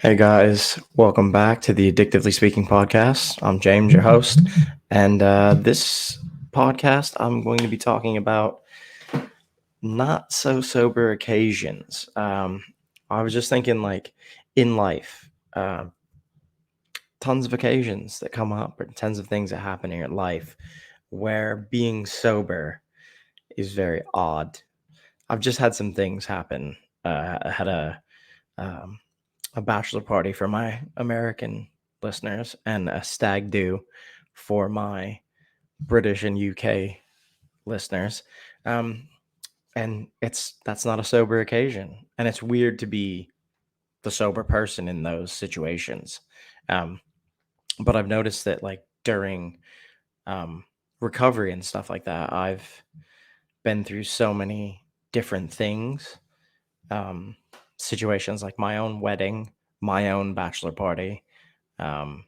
Hey guys, welcome back to the Addictively Speaking podcast. I'm James, your host, and this podcast I'm going to be talking about not so sober occasions. I was just thinking, like in life, tons of occasions that come up, or tons of things that happen in your life where being sober is very odd. I've just had some things happen. I had um, a bachelor party for my American listeners and a stag do for my British and UK listeners. Um, and that's not a sober occasion. And it's weird to be the sober person in those situations. Um, but I've noticed that like during um, recovery and stuff like that, I've been through so many different things, um, situations like my own wedding, my own bachelor party. Um,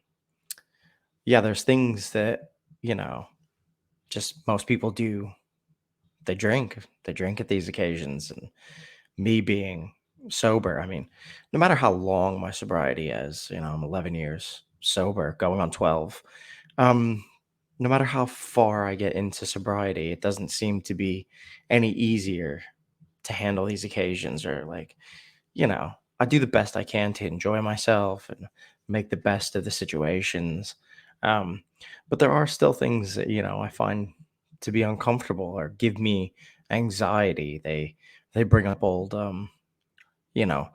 yeah, there's things that, you know, just most people do. They drink at these occasions. And me being sober, I mean, no matter how long my sobriety is, I'm 11 years sober, going on 12. Um, no matter how far I get into sobriety, it doesn't seem to be any easier to handle these occasions or like, I do the best I can to enjoy myself and make the best of the situations. Um, but there are still things that, I find to be uncomfortable or give me anxiety. They bring up you know,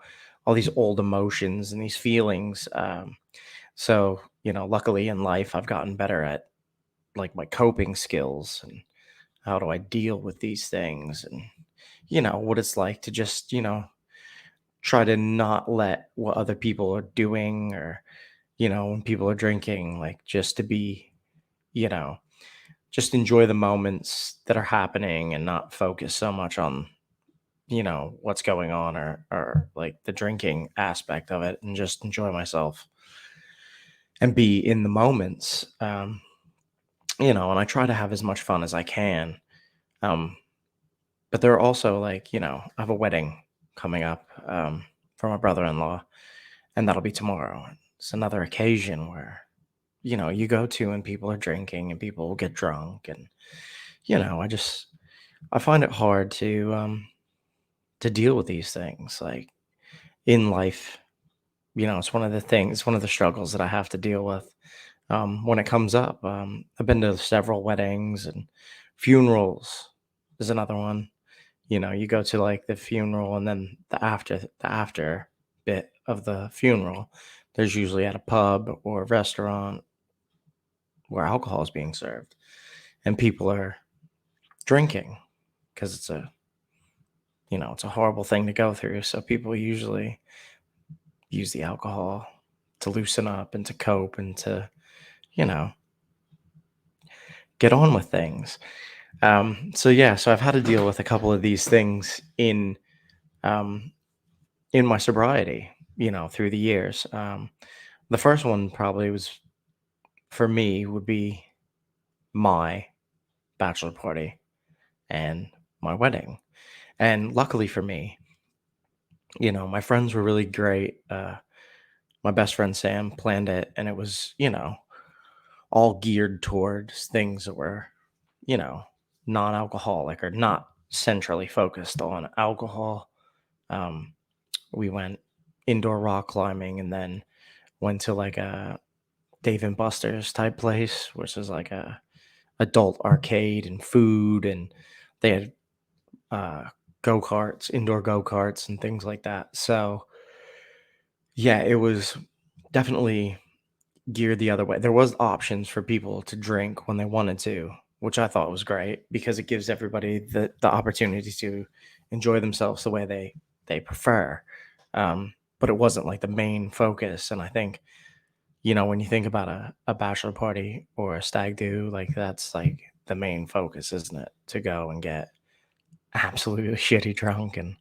all these old emotions and these feelings. So, luckily in life I've gotten better at like my coping skills and how do I deal with these things and what it's like to just, try to not let what other people are doing or, when people are drinking, like just to be, you know, just enjoy the moments that are happening and not focus so much on, what's going on or like the drinking aspect of it and just enjoy myself and be in the moments. And I try to have as much fun as I can. Um, but there are also like, I have a wedding coming up for my brother-in-law and that'll be tomorrow. It's another occasion where, you go to and people are drinking and people will get drunk and, I find it hard to deal with these things. Like in life, it's one of the struggles that I have to deal with when it comes up. I've been to several weddings and funerals is another one. You go to like the funeral and then the after bit of the funeral, there's usually at a pub or a restaurant where alcohol is being served and people are drinking because it's a horrible thing to go through. So people usually use the alcohol to loosen up and to cope and to, you know, get on with things. So I've had to deal with a couple of these things um, in my sobriety, through the years. The first one probably was for me would be my bachelor party and my wedding. And luckily for me, my friends were really great. My best friend Sam planned it, and it was, all geared towards things that were, you know, non alcoholic or not centrally focused on alcohol. Um, we went indoor rock climbing and then went to like a Dave and Buster's type place, which is like a adult arcade and food, and they had uh, go karts, indoor go karts, and things like that. So yeah, it was definitely geared the other way. There was options for people to drink when they wanted to, which I thought was great because it gives everybody the opportunity to enjoy themselves the way they prefer. But it wasn't like the main focus. And I think, when you think about a bachelor party or a stag do, like that's like the main focus, isn't it? To go and get absolutely shitty drunk and,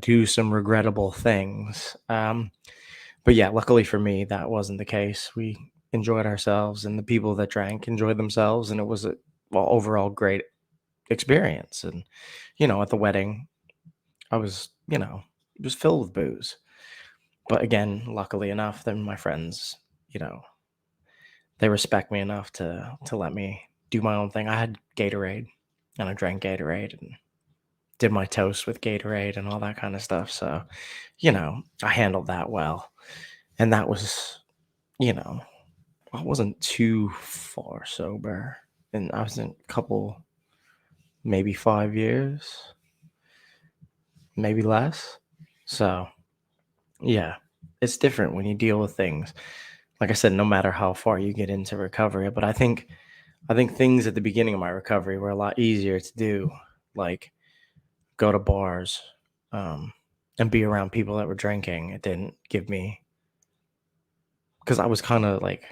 do some regrettable things. But yeah, luckily for me, that wasn't the case. We enjoyed ourselves, and the people that drank enjoyed themselves, and it was a overall great experience. And at the wedding, I was, it was filled with booze, But again, luckily enough, then my friends, you know, they respect me enough to let me do my own thing. I had Gatorade and I drank Gatorade and did my toast with Gatorade and all that kind of stuff. So, I handled that well. And that was, you know, I wasn't too far sober. And I was in a couple, maybe 5 years, maybe less. So, yeah, it's different when you deal with things. Like I said, no matter how far you get into recovery, but I think things at the beginning of my recovery were a lot easier to do, like go to bars, um, and be around people that were drinking. It didn't give me, because I was kind of like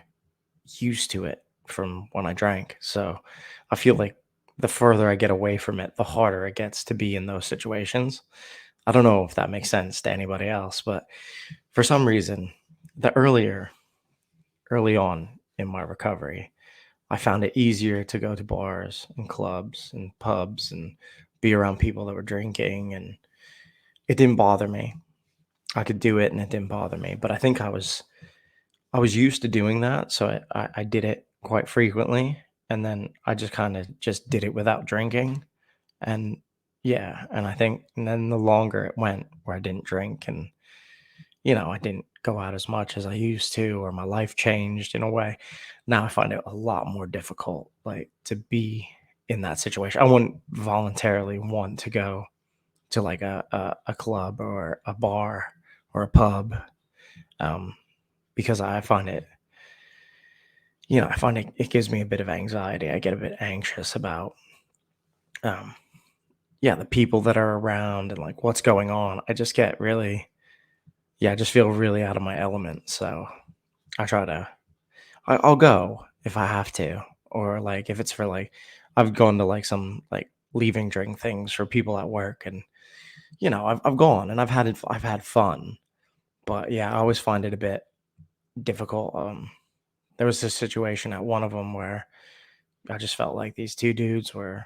used to it from when I drank. So I feel like the further I get away from it, the harder it gets to be in those situations. I don't know if that makes sense to anybody else, but for some reason, the early on in my recovery, I found it easier to go to bars and clubs and pubs and be around people that were drinking, and it didn't bother me. I could do it and it didn't bother me. But I think I was used to doing that, so I did it quite frequently, and then I just kind of just did it without drinking, and yeah, and I think, and then the longer it went where I didn't drink, and I didn't go out as much as I used to, or my life changed in a way. Now I find it a lot more difficult, like, to be in that situation. I wouldn't voluntarily want to go to like a club or a bar or a pub, um, because I find it gives me a bit of anxiety. I get a bit anxious about, um, yeah, the people that are around and like what's going on. I just get really, yeah, I just feel really out of my element. So I try to I'll go if I have to, or like if it's for like, I've gone to like some like leaving drink things for people at work, and I've gone and I've had fun, but yeah, I always find it a bit difficult. There was this situation at one of them where I just felt like these two dudes were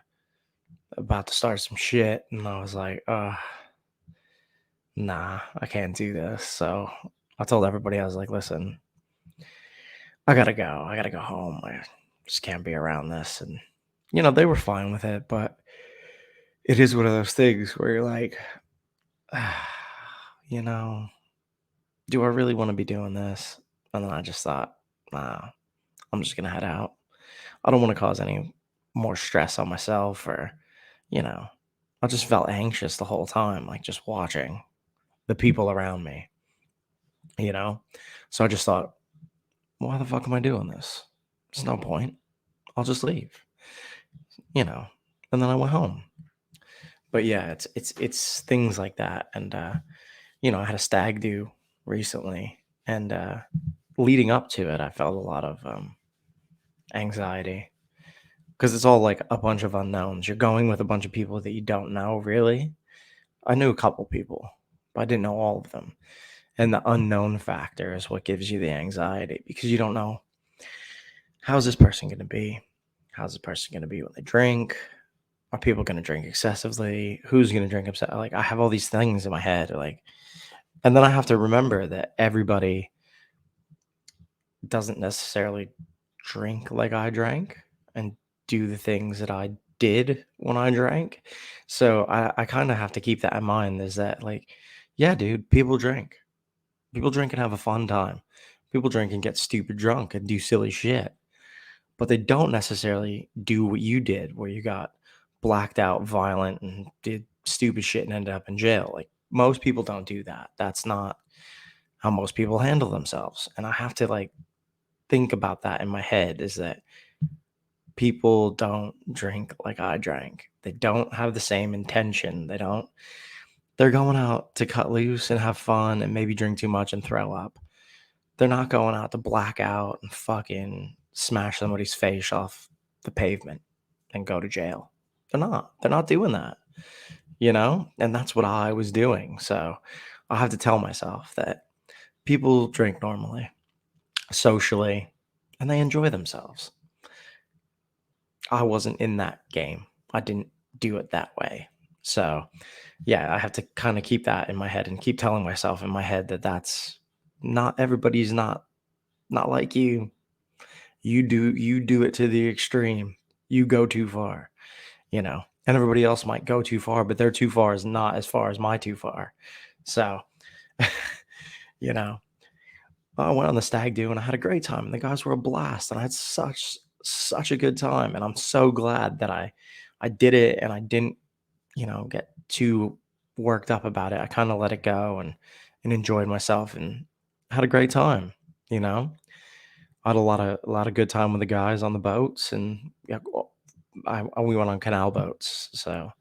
about to start some shit, and I was like, nah, I can't do this. So I told everybody, I was like, listen, I gotta go. I gotta go home. I just can't be around this. And, they were fine with it, but it is one of those things where you're like, you know, do I really want to be doing this? And then I just thought, nah, I'm just gonna head out. I don't want to cause any more stress on myself, or, you know, I just felt anxious the whole time, like just watching the people around me, you know? So I just thought, why the fuck am I doing this? There's no point. I'll just leave, you know? And then I went home. But yeah, it's things like that. And I had a stag do recently, and leading up to it, I felt a lot of anxiety, because it's all like a bunch of unknowns. You're going with a bunch of people that you don't know really. I knew a couple people, but I didn't know all of them. And the unknown factor is what gives you the anxiety, because you don't know, how's this person going to be? How's this person going to be when they drink? Are people going to drink excessively? Who's going to drink upset? Like, I have all these things in my head, like, and then I have to remember that everybody doesn't necessarily drink like I drank and do the things that I did when I drank. So I kind of have to keep that in mind, is that, like, yeah, dude, people drink. People drink and have a fun time. People drink and get stupid drunk and do silly shit, but they don't necessarily do what you did, where you got blacked out, violent, and did stupid shit and ended up in jail. Like, most people don't do that. That's not how most people handle themselves. And I have to like think about that in my head, is that people don't drink like I drank. They don't have the same intention. They're going out to cut loose and have fun and maybe drink too much and throw up. They're not going out to black out and fucking smash somebody's face off the pavement and go to jail. They're not. They're not doing that, And that's what I was doing. So I have to tell myself that people drink normally, socially, and they enjoy themselves. I wasn't in that game. I didn't do it that way. So, yeah, I have to kind of keep that in my head and keep telling myself in my head that that's not everybody's not like you. You do it to the extreme. You go too far, you know. And everybody else might go too far, but their too far is not as far as my too far. So, you know, I went on the stag do and I had a great time. And the guys were a blast, and I had such a good time. And I'm so glad that I did it and I didn't, get too worked up about it. I kind of let it go and enjoyed myself and had a great time. You know, I had a lot of good time with the guys on the boats, and yeah, we went on canal boats, so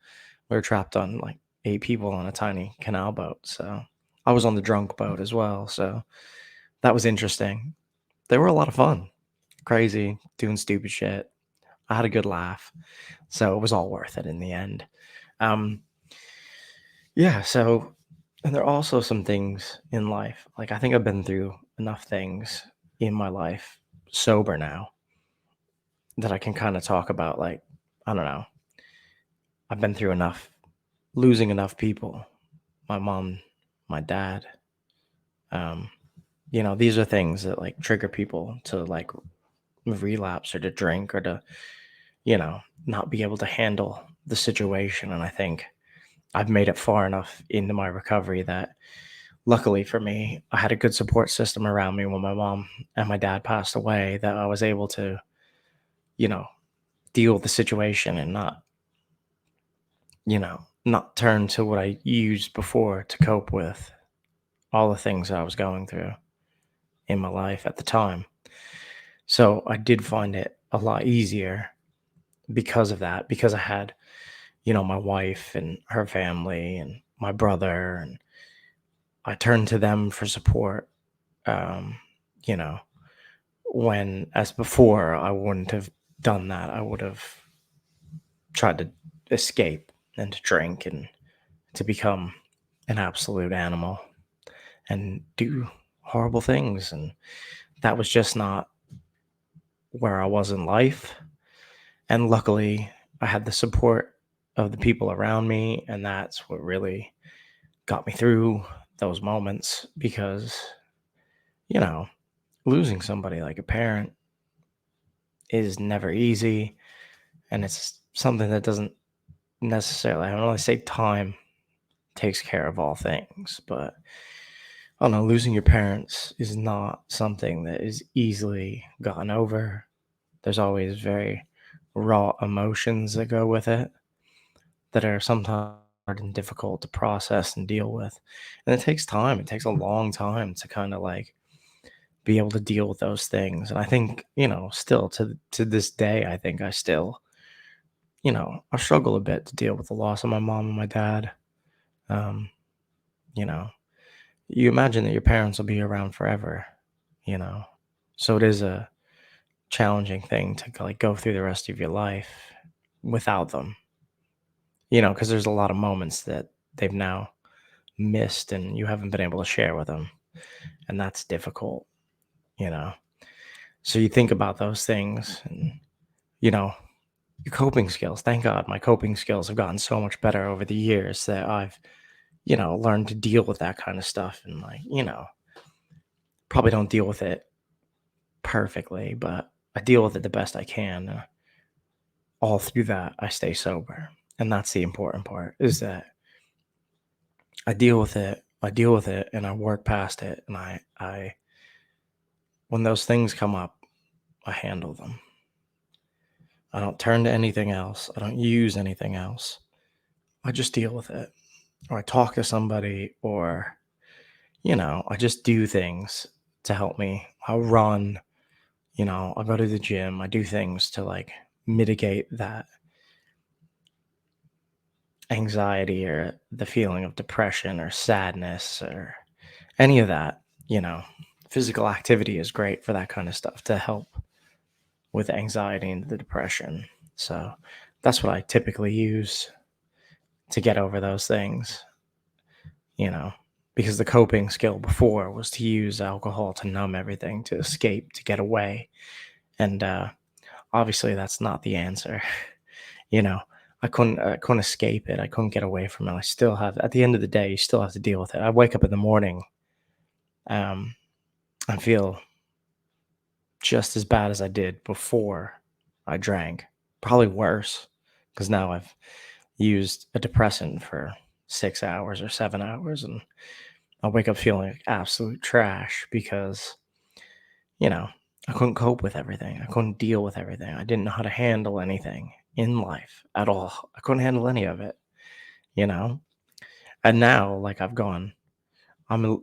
we were trapped on like 8 people on a tiny canal boat. So I was on the drunk boat as well, so that was interesting. They were a lot of fun, crazy, doing stupid shit. I had a good laugh, so it was all worth it in the end. Um, yeah. So, and there are also some things in life. Like I think I've been through enough things in my life, sober now, that I can kind of talk about. Like I don't know. I've been through enough, losing enough people. My mom, my dad. Um, these are things that like trigger people to like relapse or to drink or to, not be able to handle the situation. And I think I've made it far enough into my recovery that luckily for me, I had a good support system around me when my mom and my dad passed away, that I was able to, you know, deal with the situation and not turn to what I used before to cope with all the things I was going through in my life at the time. So I did find it a lot easier because of that, because I had, my wife and her family and my brother, and I turned to them for support. Um, you know, when as before I wouldn't have done that. I would have tried to escape and to drink and to become an absolute animal and do horrible things. And that was just not where I was in life. And luckily, I had the support of the people around me. And that's what really got me through those moments because, you know, losing somebody like a parent is never easy. And it's something that doesn't necessarily, I don't really say time takes care of all things, but I don't know, losing your parents is not something that is easily gotten over. There's always very raw emotions that go with it that are sometimes hard and difficult to process and deal with. And it takes time. It takes a long time to kind of like be able to deal with those things. And I think, still to this day, I think I still, I struggle a bit to deal with the loss of my mom and my dad. Um, you know, you imagine that your parents will be around forever, you know. So it is a challenging thing to like go through the rest of your life without them, because there's a lot of moments that they've now missed and you haven't been able to share with them. And that's difficult, you know. So you think about those things and, you know, your coping skills. Thank God my coping skills have gotten so much better over the years that I've, learned to deal with that kind of stuff and like, probably don't deal with it perfectly, but I deal with it the best I can. All through that, I stay sober. And that's the important part is that I deal with it and I work past it. And when those things come up, I handle them. I don't turn to anything else. I don't use anything else. I just deal with it. Or I talk to somebody or, I just do things to help me. I'll run, I'll go to the gym. I do things to like mitigate that anxiety or the feeling of depression or sadness or any of that, you know. Physical activity is great for that kind of stuff to help with anxiety and the depression. So that's what I typically use to get over those things, you know, because the coping skill before was to use alcohol to numb everything, to escape, to get away. And obviously, that's not the answer. You know, I couldn't escape it. I couldn't get away from it. I still have, at the end of the day, you still have to deal with it. I wake up in the morning, um, I feel just as bad as I did before I drank. Probably worse because now I've used a depressant for 6 hours or 7 hours, and I wake up feeling like absolute trash because, you know, I couldn't cope with everything. I couldn't deal with everything. I didn't know how to handle anything in life at all. I couldn't handle any of it, you know? And now, like I'm a-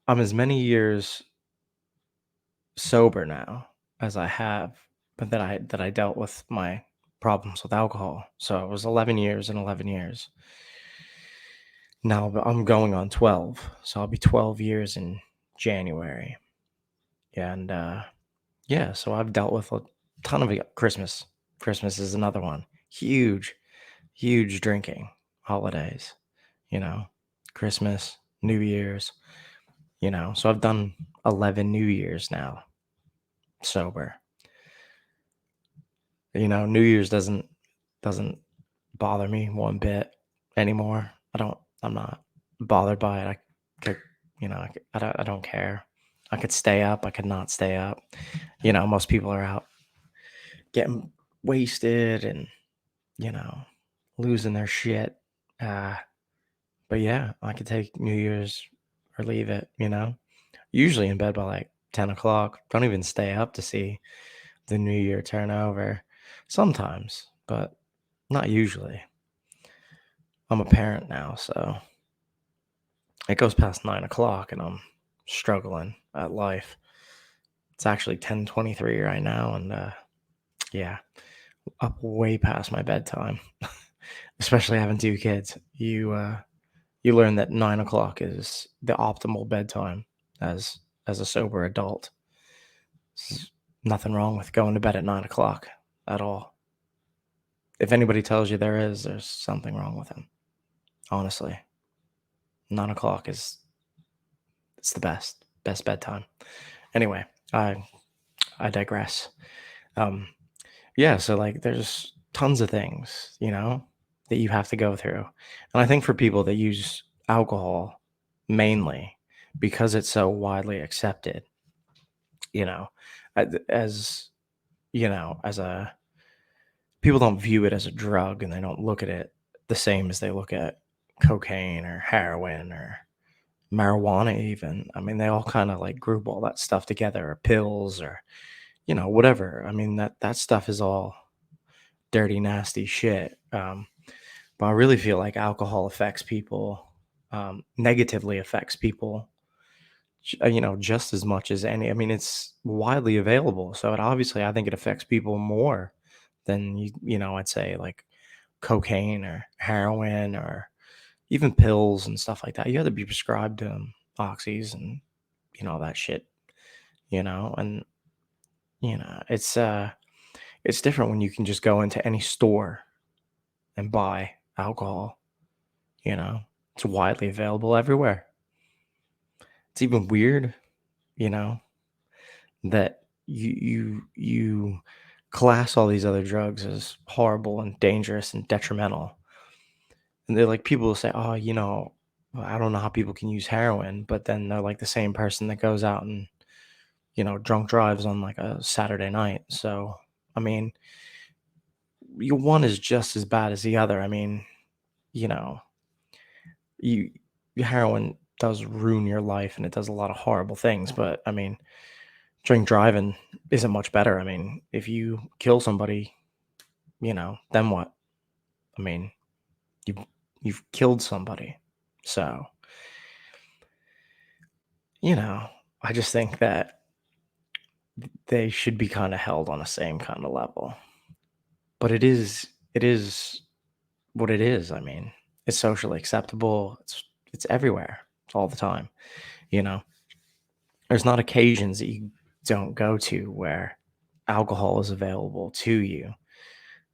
I'm as many years sober now as I have, but that I dealt with my problems with alcohol. So it was 11 years and 11 years. Now I'm going on 12. So I'll be 12 years in January. And yeah, so I've dealt with a ton of it. Christmas. Christmas is another one. Huge, huge drinking holidays, you know, Christmas, New Year's, So I've done 11 New Years now sober. New Year's doesn't bother me one bit anymore. I'm not bothered by it. I could, I don't care. I could stay up. I could not stay up. Most people are out getting wasted and, you know, losing their shit. Uh, but yeah, I could take New Year's or leave it. Usually in bed by like 10 o'clock. Don't even stay up to see the New Year turn over. Sometimes, but not usually. I'm a parent now, so it goes past 9 o'clock and I'm struggling at life. It's actually 10:23 right now, and yeah, up way past my bedtime. Especially having two kids. You learn that 9 o'clock is the optimal bedtime as a sober adult. There's nothing wrong with going to bed at 9 o'clock at all. If anybody tells you there's something wrong with them. Honestly, 9 o'clock is it's the best bedtime. Anyway, I digress. Um, yeah, so like there's tons of things, that you have to go through. And I think for people that use alcohol mainly because it's so widely accepted, you know, as as a people don't view it as a drug and they don't look at it the same as they look at cocaine or heroin or marijuana even. I mean, they all kind of like group all that stuff together or pills or whatever. I mean, that stuff is all dirty, nasty shit. But I really feel like alcohol affects people, negatively affects people, just as much as any. I mean, it's widely available, so I think it affects people more than I'd say like cocaine or heroin or even pills and stuff like that. You have to be prescribed oxys and that shit. And it's different when you can just go into any store and buy alcohol. You know, it's widely available everywhere. It's even weird, you know, that you class all these other drugs as horrible and dangerous and detrimental. And they're like people will say, "Oh, well, I don't know how people can use heroin," but then they're like the same person that goes out and drunk drives on like a Saturday night. So I mean, one is just as bad as the other. I mean, you know, you heroin does ruin your life and it does a lot of horrible things, but I mean, drink driving isn't much better. I mean, if you kill somebody, then what? I mean, you've you've killed somebody. So, you know, I just think that they should be kind of held on the same kind of level. But it is what it is. I mean, it's socially acceptable. It's everywhere. It's all the time, you know. There's not occasions that you don't go to where alcohol is available to you.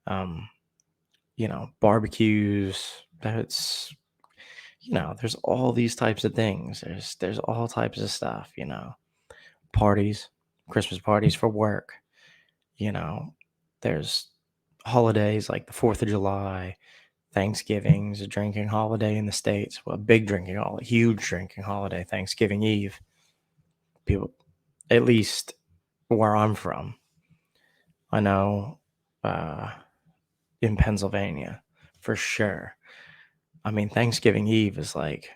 Um, barbecues, that's there's all these types of things. There's all types of stuff. Parties, Christmas parties for work, you know. There's holidays like the 4th of July, Thanksgiving's a drinking holiday in the States. Well, a big drinking holiday, huge drinking holiday, Thanksgiving Eve. People. at least where I'm from. I know uh, in Pennsylvania for sure. I mean, Thanksgiving Eve is like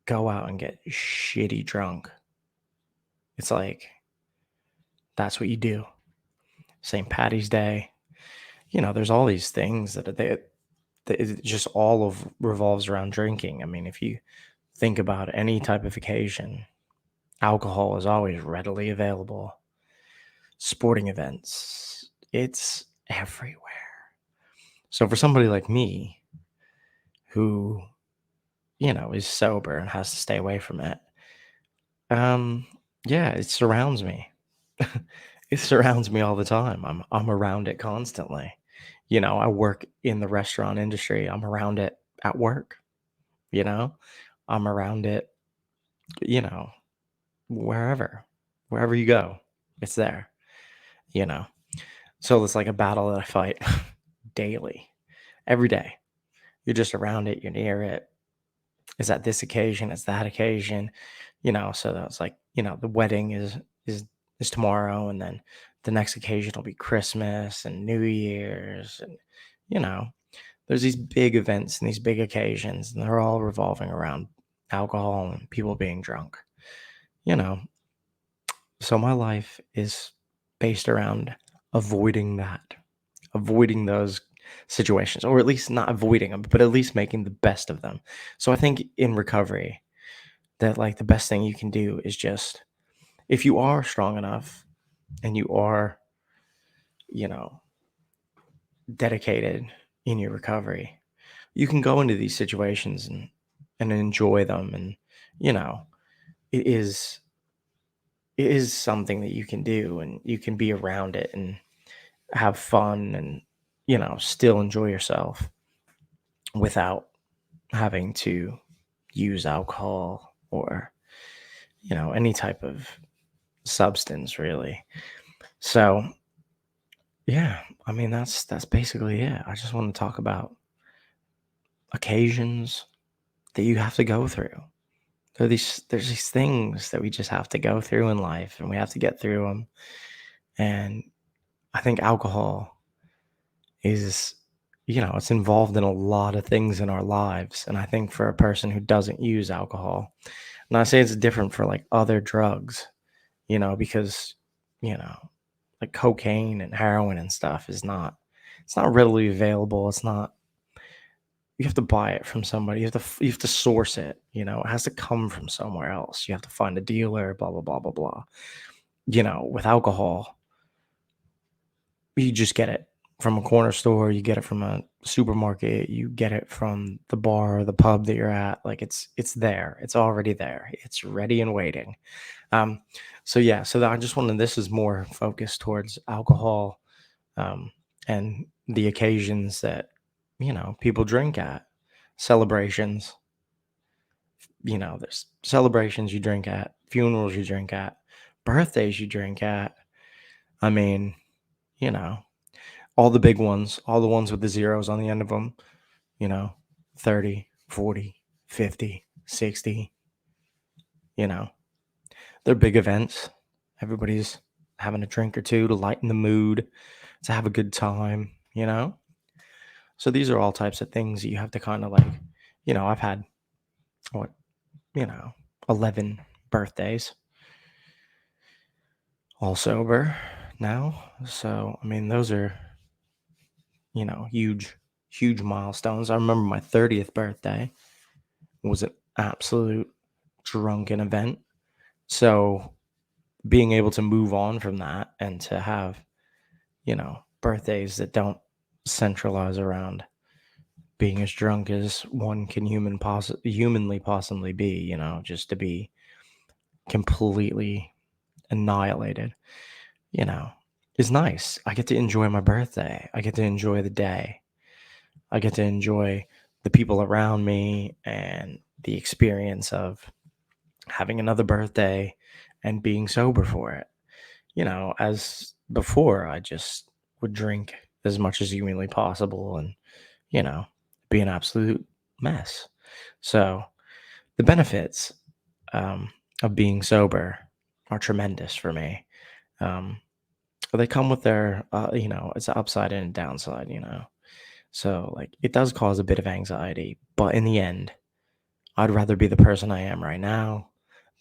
go out and get shitty drunk. It's like that's what you do. St. Patty's Day. There's all these things that it just all of revolves around drinking. I mean, if you think about any type of occasion, alcohol is always readily available. Sporting events, it's everywhere. So for somebody like me who, is sober and has to stay away from it, um, yeah, it surrounds me. It surrounds me all the time. I'm around it constantly. I work in the restaurant industry. I'm around it at work, you know? I'm around it, you know, wherever. Wherever you go, it's there, you know. So it's like a battle that I fight daily, every day. You're just around it, you're near it. Is that this occasion? It's that occasion, So that's like, the wedding is is tomorrow, and then the next occasion will be Christmas and New Year's, and you know, there's these big events and these big occasions, and they're all revolving around alcohol and people being drunk. You know, so my life is based around avoiding that, avoiding those situations, or at least not avoiding them, but at least making the best of them. So I think in recovery, that like the best thing you can do is just if you are strong enough and you are, you know, dedicated in your recovery, you can go into these situations and enjoy them, and you know, it is it is something that you can do, and you can be around it and have fun, and still enjoy yourself without having to use alcohol or any type of substance really. So yeah, I mean that's basically it. I just want to talk about occasions that you have to go through. There's these things that we just have to go through in life, and we have to get through them. And I think alcohol is, it's involved in a lot of things in our lives. And I think for a person who doesn't use alcohol, and I say it's different for like other drugs, because, you know, like cocaine and heroin and stuff it's not readily available. It's not, you have to buy it from somebody. You have to source it, it has to come from somewhere else. You have to find a dealer, blah, blah, blah, blah, blah. With alcohol, you just get it from a corner store, you get it from a supermarket, you get it from the bar or the pub that you're at. Like it's there. It's already there. It's ready and waiting. Um, so yeah, I just wanted, this is more focused towards alcohol, um, and the occasions that, people drink at, celebrations, there's celebrations you drink at, funerals you drink at, birthdays you drink at. I mean, you know, all the big ones, all the ones with the zeros on the end of them, you know, 30, 40, 50, 60, you know, they're big events. Everybody's having a drink or two to lighten the mood, to have a good time. So these are all types of things that you have to kind of like, I've had what, you know, 11 birthdays, all sober now. So, I mean, those are, huge, huge milestones. I remember my 30th birthday was an absolute drunken event. So, being able to move on from that and to have, birthdays that don't centralize around being as drunk as one can humanly possibly be, just to be completely annihilated, you know, is nice. I get to enjoy my birthday. I get to enjoy the day. I get to enjoy the people around me and the experience of having another birthday and being sober for it. As before, I just would drink as much as humanly possible and, you know, be an absolute mess. So the benefits, of being sober, are tremendous for me. Um, they come with their, it's an upside and a downside, So, like, it does cause a bit of anxiety, but in the end, I'd rather be the person I am right now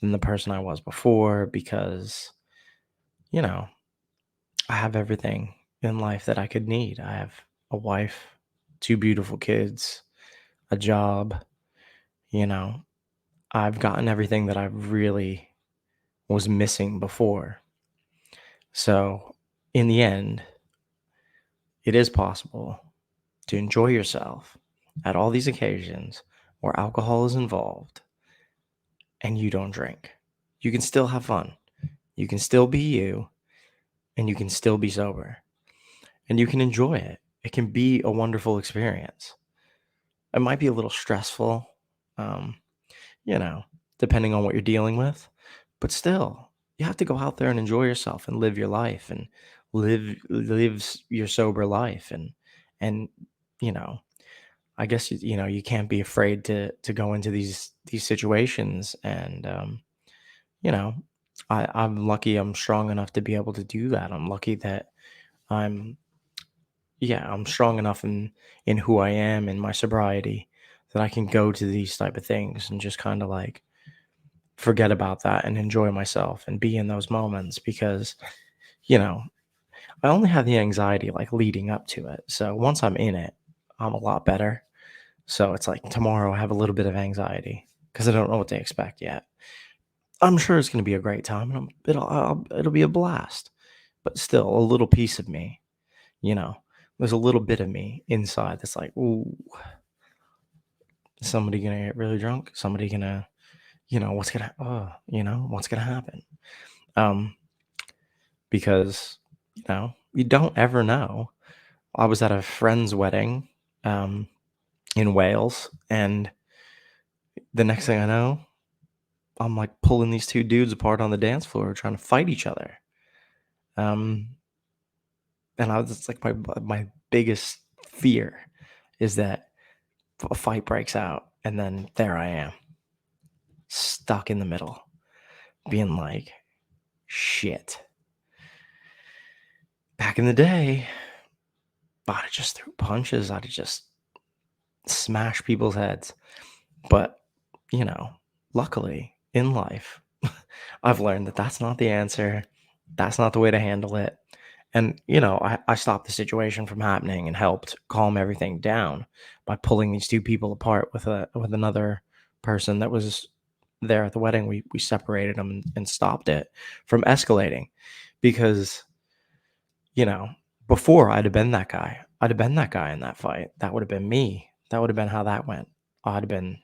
than the person I was before because, you know, I have everything in life that I could need. I have a wife, two beautiful kids, a job, you know. I've gotten everything that I really was missing before. So, in the end, it is possible to enjoy yourself at all these occasions where alcohol is involved and you don't drink. You can still have fun. You can still be you and you can still be sober and you can enjoy it. It can be a wonderful experience. It might be a little stressful, um, you know, depending on what you're dealing with, but still, you have to go out there and enjoy yourself and live your life and your sober life and you know, I guess you can't be afraid to go into these situations and you know, I'm lucky I'm strong enough to be able to do that. I'm lucky that I'm I'm strong enough in who I am in my sobriety that I can go to these type of things and just kind of like forget about that and enjoy myself and be in those moments because, you know, I only have the anxiety like leading up to it. So once I'm in it, I'm a lot better. So it's like tomorrow I have a little bit of anxiety because I don't know what to expect yet. I'm sure it's going to be a great time and it'll be a blast. But still, a little piece of me, you know, there's a little bit of me inside that's like, ooh, is somebody gonna get really drunk? Somebody gonna, what's gonna happen? Um, because you don't ever know. I was at a friend's wedding, um, in Wales, and the next thing I know, I'm like pulling these two dudes apart on the dance floor trying to fight each other. Um, and I was it's like my biggest fear is that a fight breaks out and then there I am, stuck in the middle, being like, shit. Back in the day, I'd have just threw punches, I'd have just smashed people's heads. But, you know, luckily in life, I've learned that that's not the answer. That's not the way to handle it. And, I stopped the situation from happening and helped calm everything down by pulling these two people apart with another person that was there at the wedding. We separated them and stopped it from escalating because, you know, before I'd have been that guy. I'd have been that guy in that fight. That would have been me. That would have been how that went. I'd have been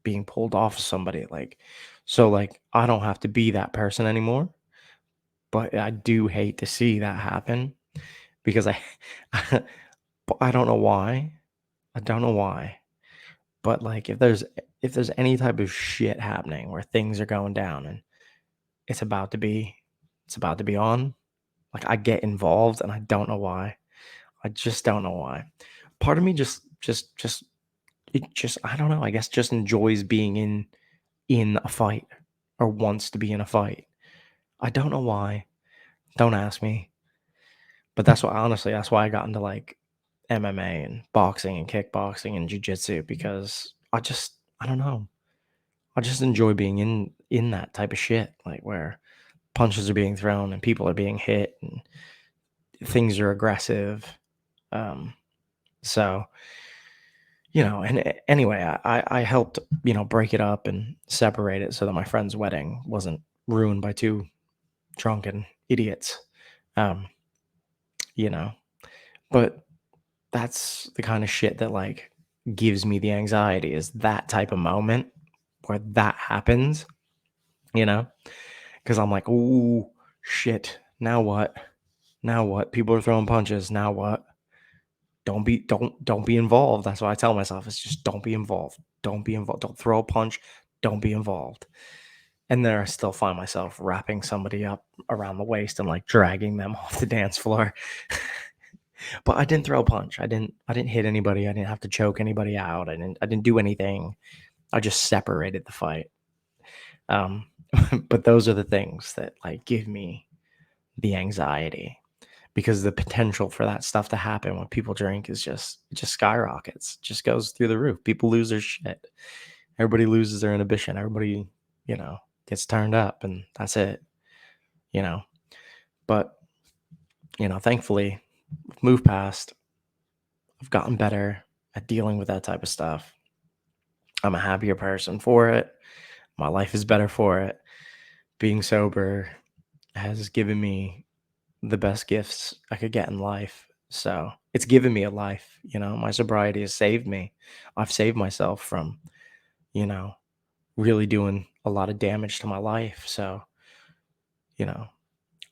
being pulled off of somebody, like so, like, I don't have to be that person anymore, but I do hate to see that happen because I I don't know why. I don't know why, but, like, if there's any type of shit happening where things are going down and it's about to be it's about to be on, like, I get involved and I don't know why. I just don't know why. Part of me just it just I don't know, I guess just enjoys being in a fight or wants to be in a fight. I don't know why. Don't ask me. But that's why honestly, that's why I got into like MMA and boxing and kickboxing and jujitsu because I don't know. I just enjoy being in that type of shit, like where punches are being thrown and people are being hit and things are aggressive. Um, so and anyway, I helped break it up and separate it so that my friend's wedding wasn't ruined by two drunken idiots. Um, you know, but that's the kind of shit that like gives me the anxiety is that type of moment where that happens, you know, because I'm like, ooh, shit. Now what? Now what? People are throwing punches. Now what? Don't be involved. That's what I tell myself. It's just don't be involved. Don't be involved. Don't throw a punch. Don't be involved. And then I still find myself wrapping somebody up around the waist and like dragging them off the dance floor. But I didn't throw a punch. I didn't hit anybody. I didn't have to choke anybody out. I didn't do anything. I just separated the fight. But those are the things that like give me the anxiety, because the potential for that stuff to happen when people drink is just, it just skyrockets, just goes through the roof. People lose their shit. Everybody loses their inhibition. Everybody, you know, gets turned up, and that's it, you know. But, thankfully, I've moved past. I've gotten better at dealing with that type of stuff. I'm a happier person for it. My life is better for it. Being sober has given me the best gifts I could get in life. So it's given me a life. My sobriety has saved me. I've saved myself from, you know, really doing a lot of damage to my life. So, you know,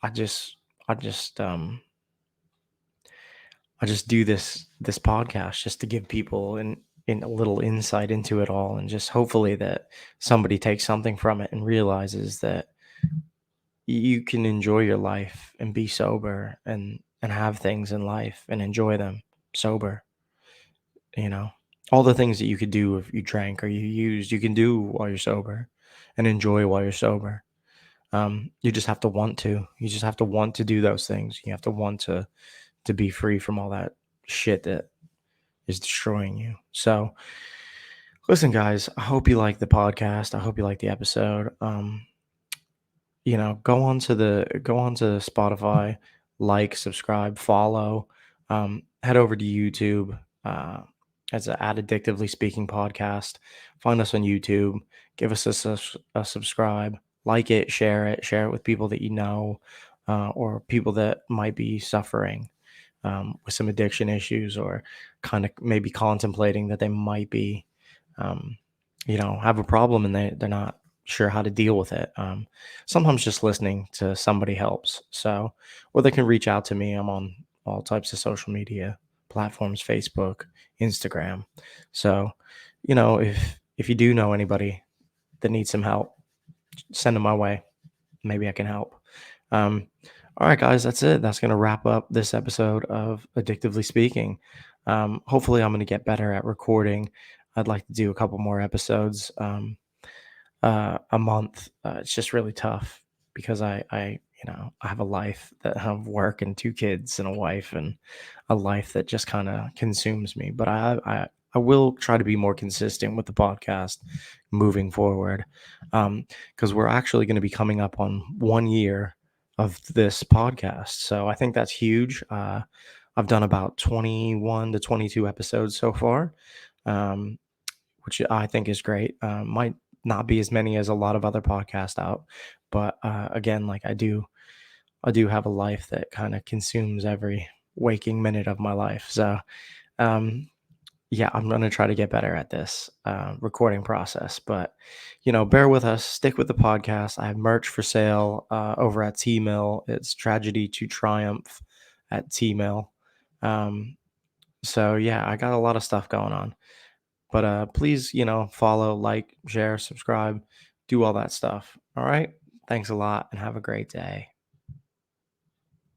I just, I just, I just do this podcast just to give people in a little insight into it all, and just hopefully that somebody takes something from it and realizes that you can enjoy your life and be sober, and have things in life and enjoy them sober. you know all the things that you could do if you drank or you used, you can do while you're sober and enjoy while you're sober. You just have to want to. You just have to want to do those things. You have to want to be free from all that shit that is destroying you. So listen, guys, I hope you like the podcast. I hope you like the episode. Go on to Spotify, like, subscribe, follow, head over to YouTube, as a At Addictively Speaking podcast. Find us on YouTube, give us a subscribe, like it, share it with people that you know, or people that might be suffering, with some addiction issues, or kind of maybe contemplating that they might be, um, have a problem, and they're not sure how to deal with it. Sometimes just listening to somebody helps. So, or they can reach out to me. I'm on all types of social media platforms: Facebook, Instagram. So, if you do know anybody that needs some help, send them my way. Maybe I can help. Um, all right, guys, that's it. That's going to wrap up this episode of Addictively Speaking. Hopefully, I'm going to get better at recording. I'd like to do a couple more episodes, a month. It's just really tough because I have a life that have work and two kids and a wife, and a life that just kind of consumes me. But I will try to be more consistent with the podcast moving forward, because we're actually going to be coming up on 1 year of this podcast. So I think that's huge. I've done about 21 to 22 episodes so far, um, which I think is great. Might not be as many as a lot of other podcasts out, but again, like I do have a life that kind of consumes every waking minute of my life. So um, yeah, I'm gonna try to get better at this recording process. But bear with us, stick with the podcast. I have merch for sale over at T-Mill. It's Tragedy to Triumph at T-Mill. Um, so yeah, I got a lot of stuff going on. But please, follow, like, share, subscribe, do all that stuff. All right. Thanks a lot and have a great day.